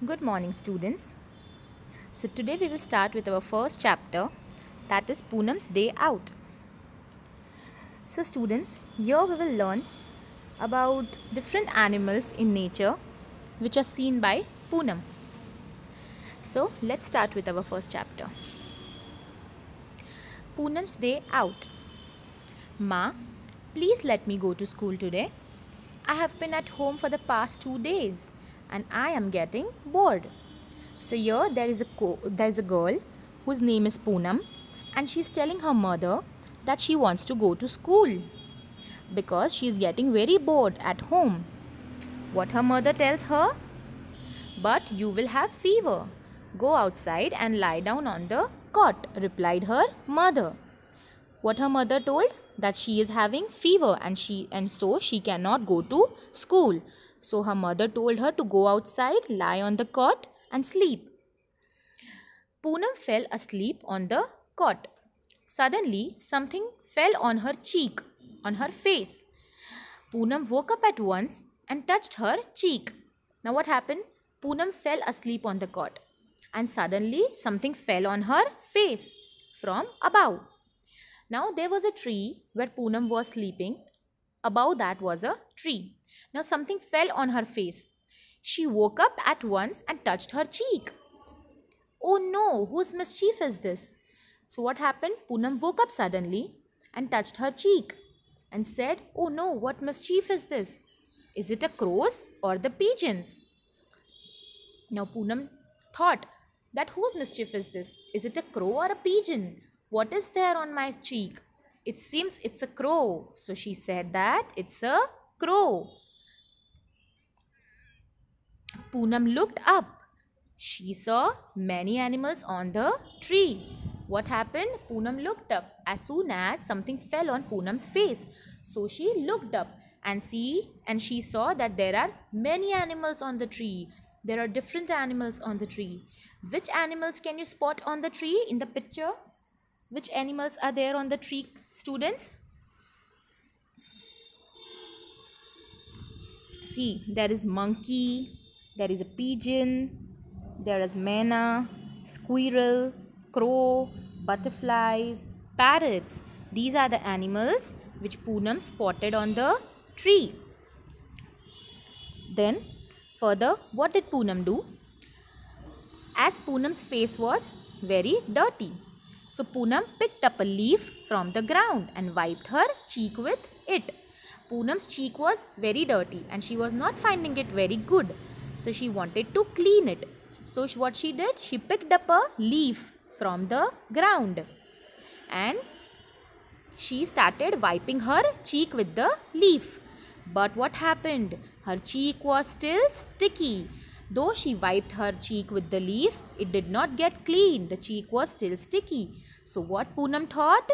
Good morning, students. So, today we will start with our first chapter, that is Poonam's Day Out. So, students, here we will learn about different animals in nature which are seen by Poonam. So, let's start with our first chapter. Poonam's Day Out. Ma, please let me go to school today. I have been at home for the past 2 days and I am getting bored. So here there is a girl whose name is Poonam, and she is telling her mother that she wants to go to school because she is getting very bored at home. What her mother tells her? But you will have fever. Go outside and lie down on the cot, replied her mother. What her mother told? That she is having fever and so she cannot go to school. So her mother told her to go outside, lie on the cot and sleep. Poonam fell asleep on the cot. Suddenly, something fell on her cheek, on her face. Poonam woke up at once and touched her cheek. Now what happened? Poonam fell asleep on the cot and suddenly something fell on her face from above. Now there was a tree where Poonam was sleeping. Above that was a tree. Now something fell on her face. She woke up at once and touched her cheek. Oh no, whose mischief is this? So what happened? Poonam woke up suddenly and touched her cheek and said, oh no, what mischief is this? Is it a crow's or the pigeon's? Now Poonam thought that whose mischief is this? Is it a crow or a pigeon? What is there on my cheek? It seems it's a crow. So she said that it's a crow. Poonam looked up. She saw many animals on the tree. What happened? Poonam looked up as soon as something fell on Poonam's face. So she looked up and she saw that there are many animals on the tree. There are different animals on the tree. Which animals can you spot on the tree in the picture? Which animals are there on the tree, students? See, there is monkey, there is a pigeon, there is myna, squirrel, crow, butterflies, parrots. These are the animals which Poonam spotted on the tree. Then, further, what did Poonam do? As Poonam's face was very dirty, so Poonam picked up a leaf from the ground and wiped her cheek with it. Poonam's cheek was very dirty and she was not finding it very good. So she wanted to clean it. So what she did? She picked up a leaf from the ground and she started wiping her cheek with the leaf. But what happened? Her cheek was still sticky. Though she wiped her cheek with the leaf, it did not get clean. The cheek was still sticky. So what Poonam thought?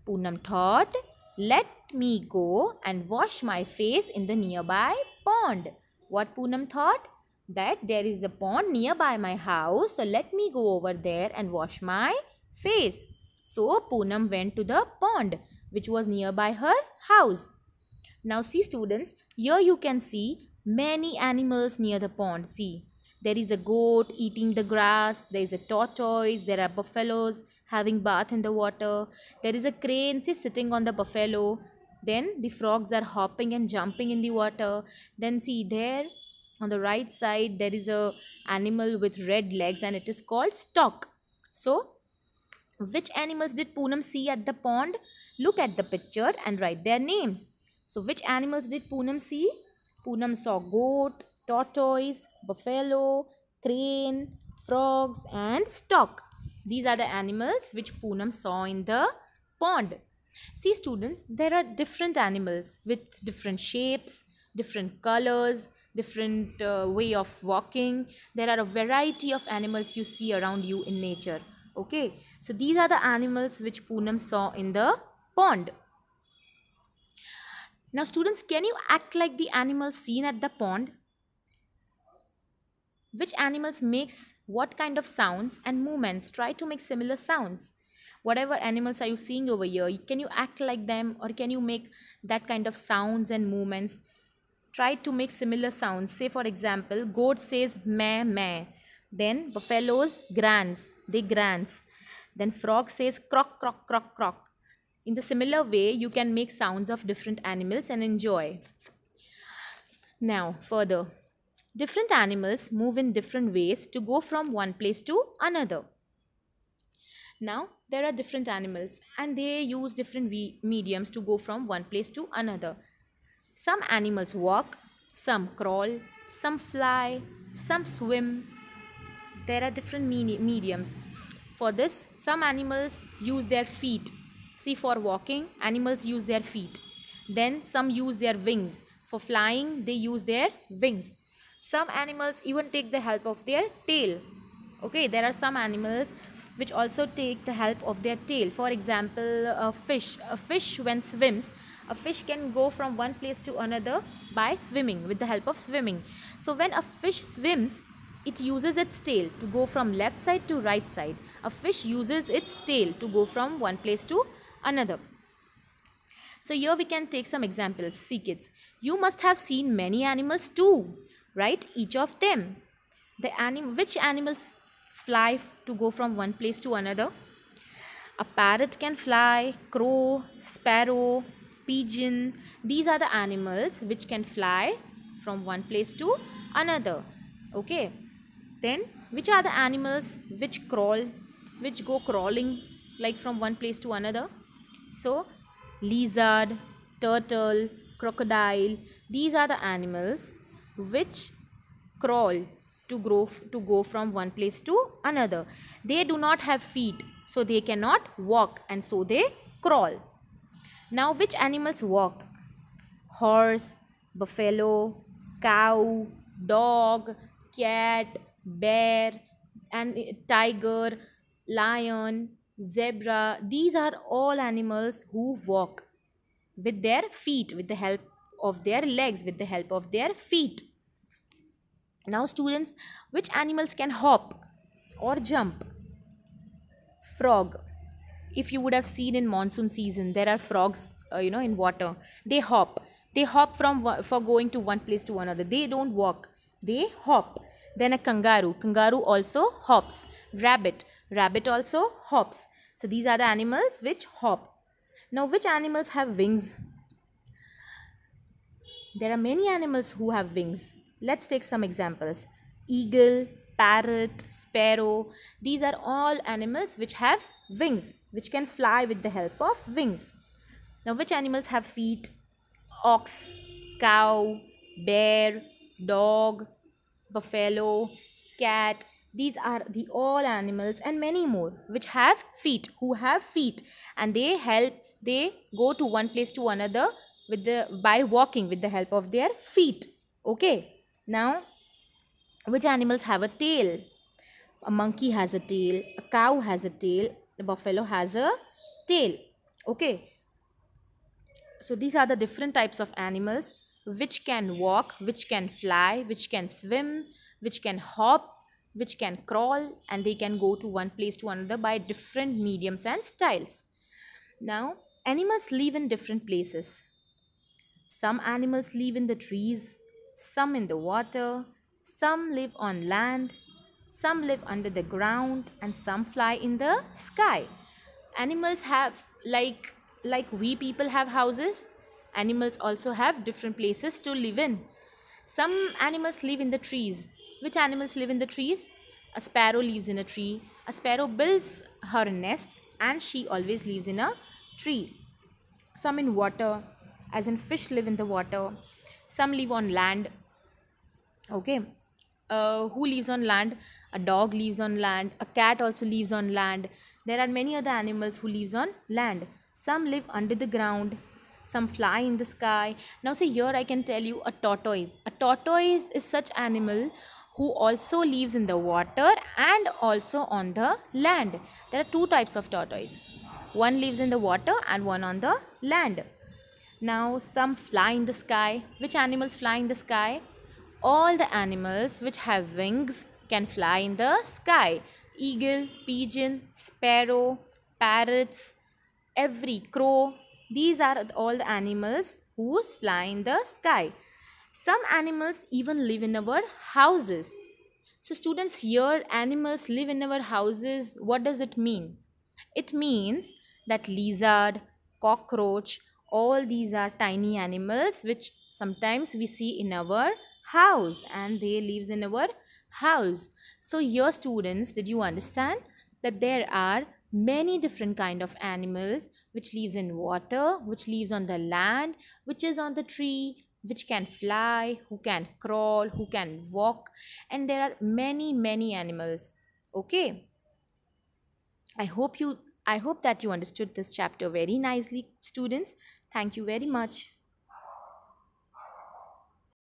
Poonam thought, let me go and wash my face in the nearby pond. What Poonam thought? That there is a pond nearby my house, so let me go over there and wash my face. So Poonam went to the pond which was nearby her house. Now see students, here you can see many animals near the pond. See, there is a goat eating the grass, there is a tortoise, there are buffaloes having bath in the water, there is a crane sitting on the buffalo, then the frogs are hopping and jumping in the water. Then see there on the right side there is a animal with red legs and it is called stork. So which animals did Poonam see at the pond? Look at the picture and write their names. So which animals did Poonam see? Poonam saw goat, tortoise, buffalo, crane, frogs and stork. These are the animals which Poonam saw in the pond. See students, there are different animals with different shapes, different colors, different way of walking. There are a variety of animals you see around you in nature. Okay, so these are the animals which Poonam saw in the pond. Now students, can you act like the animals seen at the pond? Which animals makes what kind of sounds and movements? Try to make similar sounds. Whatever animals are you seeing over here, can you act like them or can you make that kind of sounds and movements? try to make similar sounds. Say for example, goat says meh meh. Then buffaloes grants, they grants. Then frog says croak croak croak croak. In the similar way, you can make sounds of different animals and enjoy. Now further, different animals move in different ways to go from one place to another. Now there are different animals and they use different mediums to go from one place to another. Some animals walk, some crawl, some fly, some swim. There are different mediums. For this, some animals use their feet. See, for walking, animals use their feet. Then some use their wings. For flying, they use their wings. Some animals even take the help of their tail. Okay, there are some animals which also take the help of their tail. For example, a fish. A fish when swims, a fish can go from one place to another by swimming, with the help of swimming. So when a fish swims, it uses its tail to go from left side to right side. A fish uses its tail to go from one place to another. So here we can take some examples. See kids, you must have seen many animals too. Write each of them. Which animals fly to go from one place to another? A parrot can fly, crow, sparrow, pigeon. These are the animals which can fly from one place to another. Okay. Then which are the animals which crawl, which go crawling like from one place to another? So lizard, turtle, crocodile, these are the animals which crawl to go from one place to another. They do not have feet, so they cannot walk, and so they crawl. Now which animals walk? Horse, buffalo, cow, dog, cat, bear, and tiger, lion, zebra. These are all animals who walk with their feet, with the help of their legs, with the help of their feet. Now students, which animals can hop or jump? Frog. If you would have seen in monsoon season, there are frogs in water. They hop for going to one place to another. They don't walk, they hop. Then a kangaroo also hops. Rabbit also hops. So these are the animals which hop. Now which animals have wings? There are many animals who have wings. Let's take some examples. Eagle, parrot, sparrow. These are all animals which have wings, which can fly with the help of wings. Now which animals have feet? Ox, cow, bear, dog, buffalo, cat. These are the all animals and many more which have feet, who have feet, and they go to one place to another by walking with the help of their feet. Okay. Now which animals have a tail? A monkey has a tail, a cow has a tail, a buffalo has a tail. Okay. So these are the different types of animals which can walk, which can fly, which can swim, which can hop, which can crawl, and they can go to one place to another by different mediums and styles. Now, animals live in different places. Some animals live in the trees, some in the water, some live on land, some live under the ground, and some fly in the sky. Animals have, like we people have houses, animals also have different places to live in. Some animals live in the trees. Which animals live in the trees? A sparrow lives in a tree. A sparrow builds her nest and she always lives in a tree. Some in water, as in fish live in the water. Some live on land. Okay. Who lives on land? A dog lives on land. A cat also lives on land. There are many other animals who lives on land. Some live under the ground. Some fly in the sky. Now see, here I can tell you a tortoise. A tortoise is such animal who also lives in the water and also on the land. There are two types of tortoise. One lives in the water and one on the land. Now some fly in the sky. Which animals fly in the sky? All the animals which have wings can fly in the sky. Eagle, pigeon, sparrow, parrots, every crow. These are all the animals who fly in the sky. Some animals even live in our houses. So students, here animals live in our houses. What does it mean? It means that lizard, cockroach, all these are tiny animals which sometimes we see in our house, and they lives in our house. So here students, did you understand that there are many different kind of animals which lives in water, which lives on the land, which is on the tree, which can fly, who can crawl, who can walk, and there are many animals. Okay, I hope you I hope that you understood this chapter very nicely, students. Thank you very much.